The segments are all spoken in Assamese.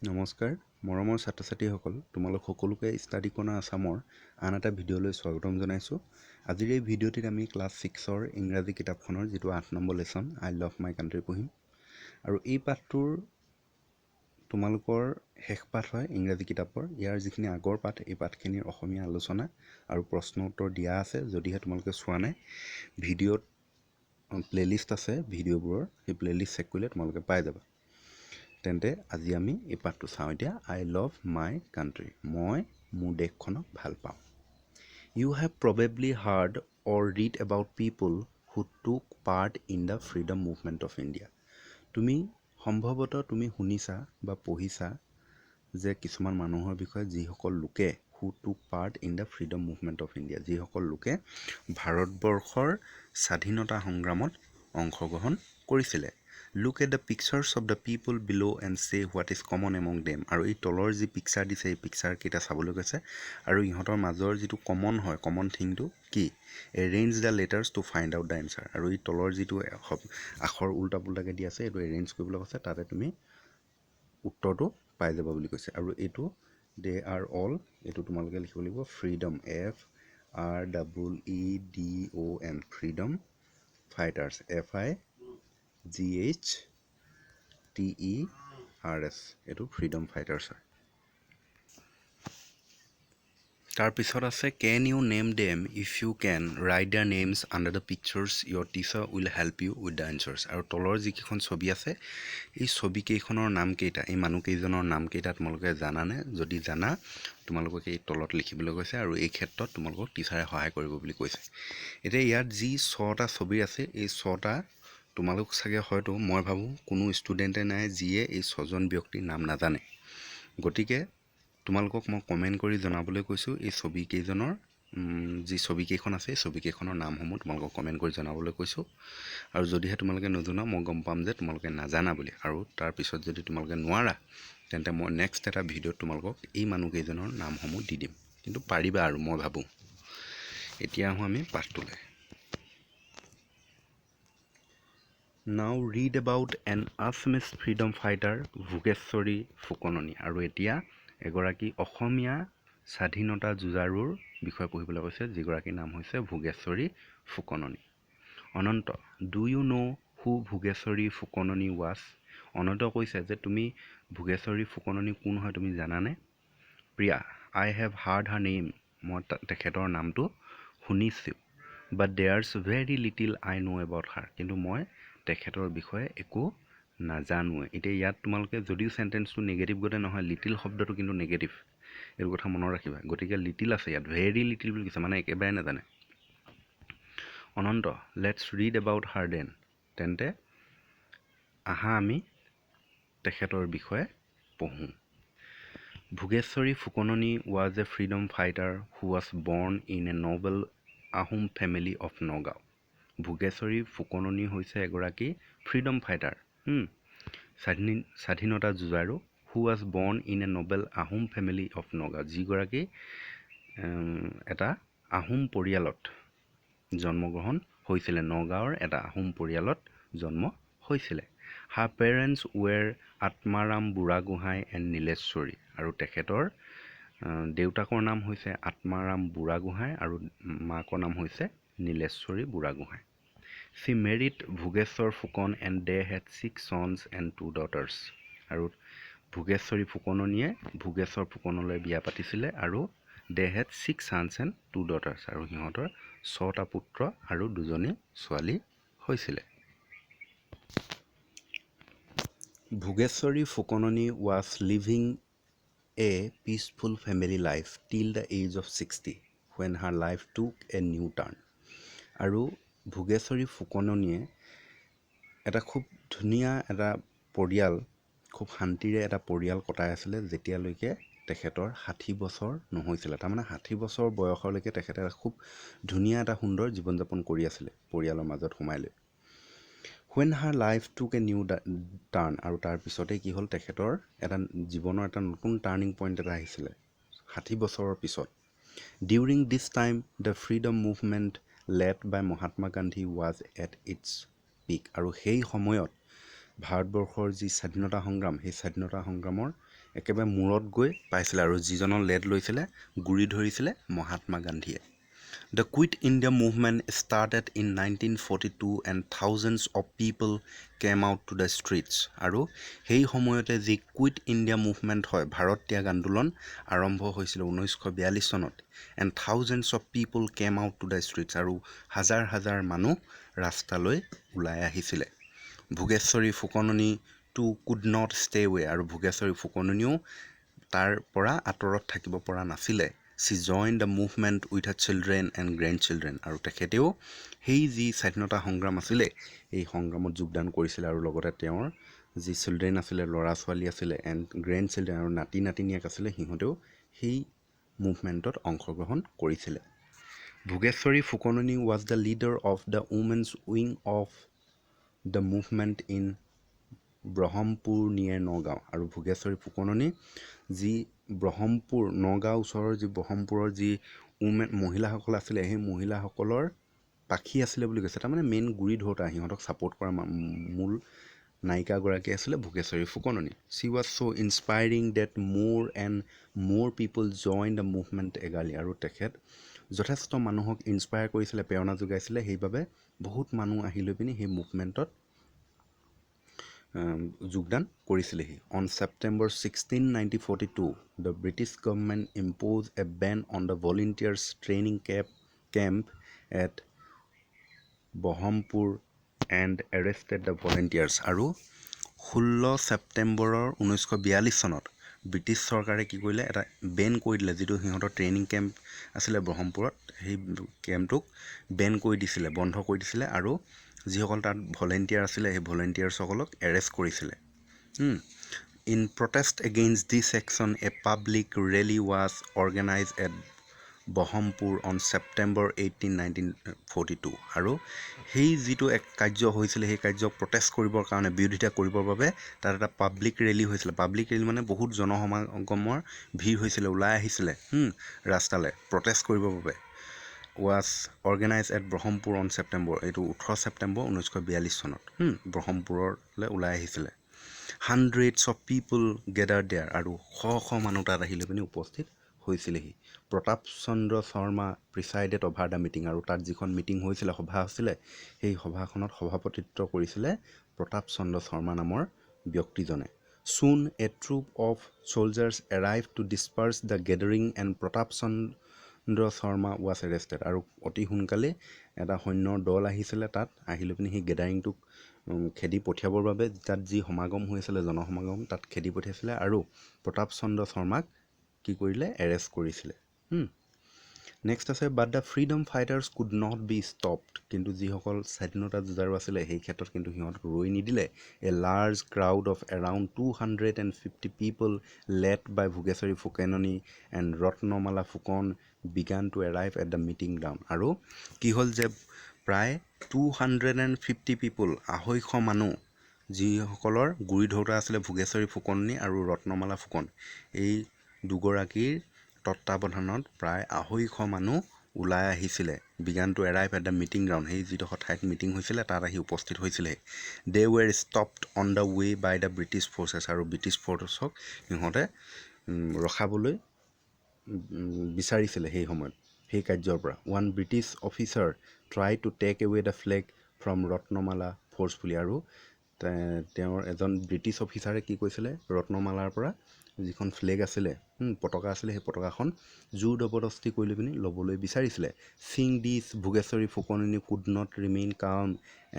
নমস্কাৰ মৰমৰ ছাত্ৰ-ছাত্ৰীসকল তোমালোক সকলোকে ষ্টাডি কৰ্ণাৰ আসামৰ আন এটা ভিডিঅ'লৈ স্বাগতম জনাইছোঁ। আজিৰ এই ভিডিঅ'টিত আমি ক্লাছ 6ৰ ইংৰাজী কিতাপখনৰ যিটো 8 number lesson I love my country পঢ়িম আৰু এই পাঠটোৰ তোমালোকৰ শেষ পাঠ হয় ইংৰাজী কিতাপৰ। ইয়াৰ যিখিনি আগৰ পাঠ এই পাঠখিনিৰ অসমীয়া আলোচনা আৰু প্ৰশ্ন উত্তৰ দিয়া আছে। যদিহে তোমালোকে চোৱা নাই, ভিডিঅ'ত প্লেলিষ্ট আছে ভিডিঅ'বোৰৰ, সেই প্লেলিষ্ট চেক কৰিলে তোমালোকে পাই যাবা। তেন্তে আজি আমি এই পাঠটো চাওঁ। এতিয়া আই লাভ মাই কাণ্ট্ৰি, মই মোৰ দেশখনক ভাল পাওঁ। You have probably heard or read about people who took part in the freedom movement of India. তুমি সম্ভৱতঃ শুনিছা বা পঢ়িছা যে কিছুমান মানুহৰ বিষয়ে যিসকল লোকে হু took part in the freedom movement of India, যিসকল লোকে ভাৰতবৰ্ষৰ স্বাধীনতা সংগ্ৰামত অংশগ্ৰহণ কৰিছিলে। Look at the pictures of the people bill' and চে what is common among them. আৰু এই তলৰ যি পিকচাৰ দিছে এই পিকচাৰকেইটা চাবলৈ কৈছে আৰু ইহঁতৰ মাজৰ যিটো কমন হয়, কমন থিংটো কি? Arrange the letters to find out the answer. আৰু এই তলৰ যিটো আখৰ উল্টা পুল্টাকৈ দি আছে এইটো এৰেঞ্জ কৰিবলৈ কৈছে, তাতে তুমি উত্তৰটো পাই যাবা বুলি কৈছে। আৰু এইটো দে আৰ অল, এইটো তোমালোকে লিখিব লাগিব freedom, FREEDOM, freedom fighters, FIGHTERS, এইটো ফ্ৰীডম ফাইটাৰ্ছ হয়। তাৰপিছত আছে can you name them, if you can write the names under the pictures your teacher will help you with the answers. আৰু তলৰ যিকেইখন ছবি আছে এই ছবিকেইখনৰ নামকেইটা, এই মানুহকেইজনৰ নামকেইটা তোমালোকে জানানে? যদি জানা তোমালোকক এই তলত লিখিবলৈ কৈছে আৰু এই ক্ষেত্ৰত তোমালোকক টিচাৰে সহায় কৰিব বুলি কৈছে। এতিয়া ইয়াত যি 6টা ছবি আছে এই 6টা তোমালোক চাগে হয়তো মই ভাবোঁ কোনো ষ্টুডেণ্টে নাই যিয়ে এই 6জন ব্যক্তিৰ নাম নাজানে। গতিকে তোমালোকক মই কমেণ্ট কৰি জনাবলৈ কৈছোঁ এই ছবিকেইজনৰ যি ছবিকেইখন আছে এই ছবিকেইখনৰ নামসমূহ তোমালোকক কমেণ্ট কৰি জনাবলৈ কৈছোঁ। আৰু যদিহে তোমালোকে নজনা মই গম পাম যে তোমালোকে নাজানা বুলি, আৰু তাৰপিছত যদি তোমালোকে নোৱাৰা তেন্তে মই নেক্সট এটা ভিডিঅ'ত তোমালোকক এই মানুহকেইজনৰ নামসমূহ দি দিম, কিন্তু পাৰিবা আৰু মই ভাবোঁ। এতিয়া আহোঁ আমি পাঠটোলৈ। Now read about an Assamese freedom fighter Bhogeswari Phukanani. আৰু এতিয়া এগৰাকী অসমীয়া স্বাধীনতা যুঁজাৰুৰ বিষয়ে পঢ়িবলৈ কৈছে, যিগৰাকীৰ নাম হৈছে Bhogeswari Phukanani. Ananta, do you know' who Bhogeswari Phukanani was? Ananta কৈছে যে তুমি ভোগেশ্বৰী ফুকননী কোন হয় তুমি জানানে? Priya, I have heard her name, মই তেখেতৰ নামটো শুনিছোঁ। But there's very little I know' about her, কিন্তু মই তেখেতৰ বিষয়ে একো নাজানোৱে। এতিয়া ইয়াত তোমালোকে যদিও চেণ্টেন্সটো নেগেটিভ গোটে নহয়, লিটিল শব্দটো কিন্তু নেগেটিভ, এইটো কথা মনত ৰাখিবা। গতিকে লিটিল আছে ইয়াত, ভেৰি লিটিল বুলি কৈছে, মানে একেবাৰে নাজানে। Ananta, let's read about her then, তেন্তে আহা আমি তেখেতৰ বিষয়ে পঢ়োঁ। Bhogeswari Phukanani was a freedom fighter who was born in a noble Ahom family of Nagaon. Bhogeswari Phukanani হৈছে এগৰাকী ফ্ৰীডম ফাইটাৰ, স্বাধীনতা যুঁজাৰু, who was born in a noble Ahom family of Nagaon, যিগৰাকী এটা আহোম পৰিয়ালত জন্মগ্ৰহণ হৈছিলে, নগাঁৱৰ এটা আহোম পৰিয়ালত জন্ম হৈছিলে। হাৰ পেৰেণ্টছ ৱেৰ আত্মাৰাম বুঢ়াগোহাঁই এণ্ড নীলেশ্বৰী। আৰু তেখেতৰ দেউতাকৰ নাম হৈছে আত্মাৰাম বুঢ়াগোহাঁই আৰু মাকৰ নাম হৈছে Nileshwari Burhagohain. She married Bhogeswar Phukan and they had 6 sons and 2 daughters. আৰু ভোগেশ্বৰী ফুকননীয়ে ভোগেশ্বৰ ফুকনলৈ বিয়া পাতিছিলে আৰু they had 6 sons and 2 daughters, আৰু সিহঁতৰ 6টা পুত্ৰ আৰু 2জনী ছোৱালী হৈছিলে। Bhogeswari Phukanani was living a peaceful family life till the age of 60 when her life took a new turn. আৰু ভোগেশ্বৰী ফুকননীয়ে এটা খুব ধুনীয়া এটা পৰিয়াল, খুব শান্তিৰে এটা পৰিয়াল কটাই আছিলে যেতিয়ালৈকে তেখেতৰ 60 বছৰ নহৈছিলে। তাৰমানে 60 বছৰ বয়সলৈকে তেখেতে খুব ধুনীয়া এটা সুন্দৰ জীৱন যাপন কৰি আছিলে পৰিয়ালৰ মাজত সোমাই লৈ। When her life took a new turn, আৰু তাৰপিছতে কি হ'ল, তেখেতৰ এটা জীৱনৰ এটা নতুন টাৰ্ণিং পইণ্ট এটা আহিছিলে 60 বছৰৰ পিছত। During this time the freedom movement led by Mahatma Gandhi was at its peak. আৰু সেই সময়ত ভাৰতবৰ্ষৰ যি স্বাধীনতা সংগ্ৰাম সেই স্বাধীনতা সংগ্ৰামৰ একেবাৰে মূৰত গৈ পাইছিলে আৰু যিজনৰ লেড লৈছিলে গুৰি ধৰিছিলে মহাত্মা গান্ধীয়ে। The Quit India movement started in 1942 and thousands of people came out to the streets. আৰু সেই সময়তে যি কুইট ইণ্ডিয়া মুভমেণ্ট হয় ভাৰত ত্যাগ আন্দোলন আৰম্ভ হৈছিল 1942 চনত and thousands of people came out to the streets আৰু হাজাৰ হাজাৰ মানুহ ৰাস্তালৈ ওলাই আহিছিলে। Bhogeswari Phukanani too could not stay away আৰু ভোগেশ্বৰী ফুকননীও তাৰ পৰা আঁতৰত থাকিব পৰা নাছিলে। She joined the movement with her children and grandchildren আৰু তেখেতেও সেই যি স্বাধীনতা সংগ্ৰাম আছিলে এই সংগ্ৰামত যোগদান কৰিছিলে আৰু লগতে তেওঁৰ যি চিলড্ৰেন আছিলে ল'ৰা ছোৱালী আছিলে এণ্ড গ্ৰেণ্ড চিলড্ৰেন আৰু নাতি নাতিনীয়েক আছিলে সিহঁতেও সেই মুভমেণ্টত অংশগ্ৰহণ কৰিছিলে। Bhogeswari Phukanani was the leader of the women's wing of the movement in Brahmapur near Nagaon আৰু ভোগেশ্বৰী ফুকননী যি ব্ৰহ্মপুৰ নগাঁও ওচৰৰ যি ব্ৰহ্মপুৰৰ যি মহিলাসকল আছিলে সেই মহিলাসকলৰ পাখি আছিলে বুলি কৈছে। তাৰমানে মেইন গুৰি ধৰোঁতা সিহঁতক ছাপোৰ্ট কৰা মূল নায়িকাগৰাকী আছিলে Bhogeswari Phukanani. She was so inspiring that more and more people joined the movement eagerly আৰু তেখেত যথেষ্ট মানুহক ইনস্পায়াৰ কৰিছিলে প্ৰেৰণা যোগাইছিলে সেইবাবে বহুত মানুহ আহি লৈ পিনি সেই মুভমেণ্টত যোগদান কৰিছিলেহি। On September 16, 1942, the British government imposed a ban on the volunteers training camp at Bahampur and arrested the volunteers আৰু 16 ছেপ্টেম্বৰৰ 1942 চনত ব্ৰিটিছ চৰকাৰে কি কৰিলে এটা বেন কৰি দিলে যিটো সিহঁতৰ ট্ৰেইনিং কেম্প আছিলে ব্ৰহ্মপুৰত সেই কেম্পটোক বেন কৰি দিছিলে বন্ধ কৰি দিছিলে আৰু যিসকল তাত ভলেণ্টিয়াৰ আছিলে সেই ভলেণ্টিয়াৰ্ছসকলক এৰেষ্ট কৰিছিলে। In protest against this action, a public rally was organized at Bahampur on September 18, 1942 আৰু সেই যিটো এক কাৰ্য হৈছিলে সেই কাৰ্যক প্ৰটেষ্ট কৰিবৰ কাৰণে বিৰোধিতা কৰিবৰ বাবে তাত এটা পাব্লিক ৰেলী হৈছিলে। পাব্লিক ৰেলী মানে বহুত জনসমাগমৰ ভিৰ হৈছিলে ওলাই আহিছিলে ৰাস্তালৈ প্ৰটেষ্ট কৰিবৰ বাবে। was organized at Brahmapur on September এইটো 18 ছেপ্টেম্বৰ 1942 চনত ব্ৰহ্মপুৰলৈ ওলাই আহিছিলে। Hundreds of people gathered there আৰু শ মানুহ তাত আহি লৈ পিনি উপস্থিত হৈছিলেহি। Pratap Chandra Sharma প্ৰিচাইডেড over the meeting আৰু তাত যিখন মিটিং হৈছিলে সভা হৈছিলে সেই সভাখনত সভাপতিত্ব কৰিছিলে প্ৰতাপ চন্দ্ৰ শৰ্মা নামৰ ব্যক্তিজনে। Soon a troop of soldiers arrived to disperse the gathering and Pratap Chandra Sharma was arrested আৰু অতি সোনকালে এটা সৈন্যৰ দল আহিছিলে তাত আহি লৈ পিনি সেই গেডাৰিংটোক খেদি পঠিয়াবৰ বাবে তাত যি সমাগম হৈছিলে জনসমাগম তাত খেদি পঠিয়াইছিলে আৰু প্ৰতাপ চন্দ্ৰ শৰ্মাক কি কৰিলে এৰেষ্ট কৰিছিলে। নেক্সট আছে but the freedom fighters could not be stopped কিন্তু যিসকল স্বাধীনতা যুঁজাৰু আছিলে সেই ক্ষেত্ৰত কিন্তু সিহঁতক ৰৈ নিদিলে। A large crowd of around 250 people led by Bhogeswari Phukanani and Ratnamala Phukan began to arrive at the meeting ground আৰু কি হ'ল যে প্ৰায় 250 পিপল 250 মানুহ যিসকলৰ গুৰি ধৰোঁতা আছিলে ভোগেশ্বৰী ফুকননী আৰু ৰত্নমালা ফুকন এই দুগৰাকীৰ তত্ত্বাৱধানত প্ৰায় 250 মানুহ ওলাই আহিছিলে। Began to arrive at the meeting ground সেই যিডোখৰ ঠাইত মিটিং হৈছিলে তাত আহি উপস্থিত হৈছিলে। They were stopped on the way by the British forces আৰু ব্ৰিটিছ ফ'ৰ্চক সিহঁতে ৰখাবলৈ বিচাৰিছিলে সেই সময়ত সেই কাৰ্যৰ পৰা। One British officer try to take away the flag from Ratnamala forcefully আৰু তেওঁৰ এজন ব্ৰিটিছ অফিচাৰে কি কৈছিলে ৰত্নমালাৰ পৰা যিখন ফ্লেগ আছিলে পতাকা আছিলে সেই পতাকাখন জোৰ জবৰদস্তি কৰি লৈ পিনি ল'বলৈ বিচাৰিছিলে। Seeing this, Bhogeswari Phukanani could not remain calm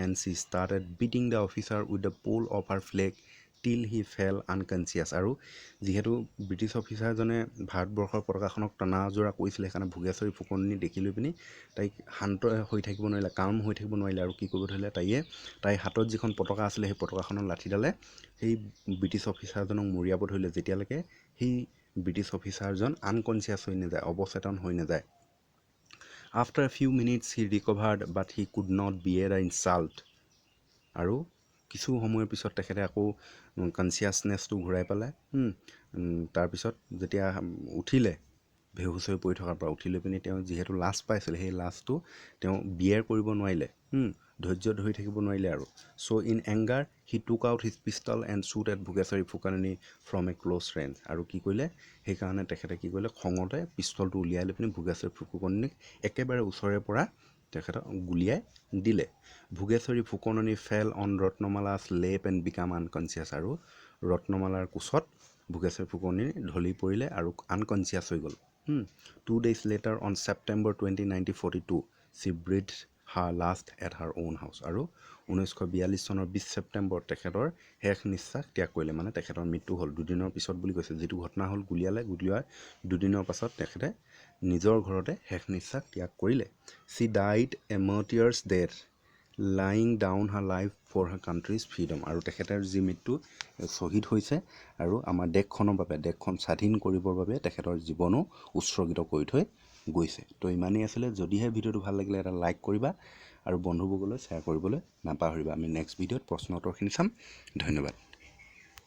and she started beating the officer with the pole of her flag till he fell unconscious আৰু যিহেতু ব্ৰিটিছ অফিচাৰজনে ভাৰতবৰ্ষৰ পতাকাখনক টনা আজোৰা কৰিছিলে সেইকাৰণে ভোগেশ্বৰী ফুকননী দেখি লৈ পিনি তাইক শান্ত হৈ থাকিব নোৱাৰিলে কাম হৈ থাকিব নোৱাৰিলে আৰু কি কৰিব ধৰিলে তাইৰ হাতত যিখন পতাকা আছিলে সেই পতাকাখনৰ লাঠিডালে সেই ব্ৰিটিছ অফিচাৰজনক মৰিয়াব ধৰিলে যেতিয়ালৈকে সেই ব্ৰিটিছ অফিচাৰজন আনকনচিয়াছ হৈ নাযায় অৱচেতন হৈ নাযায়। After a few minutes he recovered but he could not bear the insult আৰু কিছু সময়ৰ পিছত তেখেতে আকৌ কনচিয়াছনেছটো ঘূৰাই পালে। তাৰপিছত যেতিয়া উঠিলে বেহুচ হৈ পৰি থকাৰ পৰা উঠি লৈ পিনি তেওঁ যিহেতু লাজ পাইছিলে সেই লাজটো তেওঁ বিয়েৰ কৰিব নোৱাৰিলে ধৈৰ্য ধৰি থাকিব নোৱাৰিলে আৰু চ' in anger he took out his pistol and shoot at Bhogeswari Phukanani from A close range আৰু কি কৰিলে সেইকাৰণে তেখেতে কি কৰিলে খঙতে পিষ্টলটো উলিয়াই লৈ পিনি ভোগেশ্বৰী ফুকননীক একেবাৰে ওচৰে পৰা তেখেতক গুলিয়াই দিলে ভোগেশ্বৰী ফুকননী ফেল অন ৰত্নমালাছ লেপ এণ্ড বিকাম আনকনচিয়াছ আৰু ৰত্নমালাৰ কোচত ভোগেশ্বৰী ফুকননী ঢলি পৰিলে আৰু আনকনচিয়াছ হৈ গ'ল 2 days later on September 20, 1942 she breathed her last at her own house আৰু 1942 চনৰ 20 ছেপ্টেম্বৰ তেখেতৰ শেষ নিশ্বাস ত্যাগ কৰিলে মানে তেখেতৰ মৃত্যু হ'ল দুদিনৰ পিছত বুলি কৈছে যিটো ঘটনা হ'ল গুলিওৱাৰ দুদিনৰ পাছত তেখেতে নিজৰ ঘৰতে শেষ নিশ্বাস ত্যাগ কৰিলে she died a martyr's death lying down her life for her country's freedom আৰু তেখেতৰ যি মৃত্যু শ্বহীদ হৈছে আৰু আমাৰ দেশখনৰ বাবে দেশখন স্বাধীন কৰিবৰ বাবে তেখেতৰ জীৱনো উৎসৰ্গিত কৰি থৈ গৈছে তো ইমানেই আছিলে যদিহে ভিডিঅ'টো ভাল লাগিলে এটা লাইক কৰিবা আৰু বন্ধুবৰ্গলৈ শ্বেয়াৰ কৰিবলৈ নাপাহৰিবা আমি নেক্সট ভিডিঅ'ত প্ৰশ্ন উত্তৰখিনি চাম ধন্যবাদ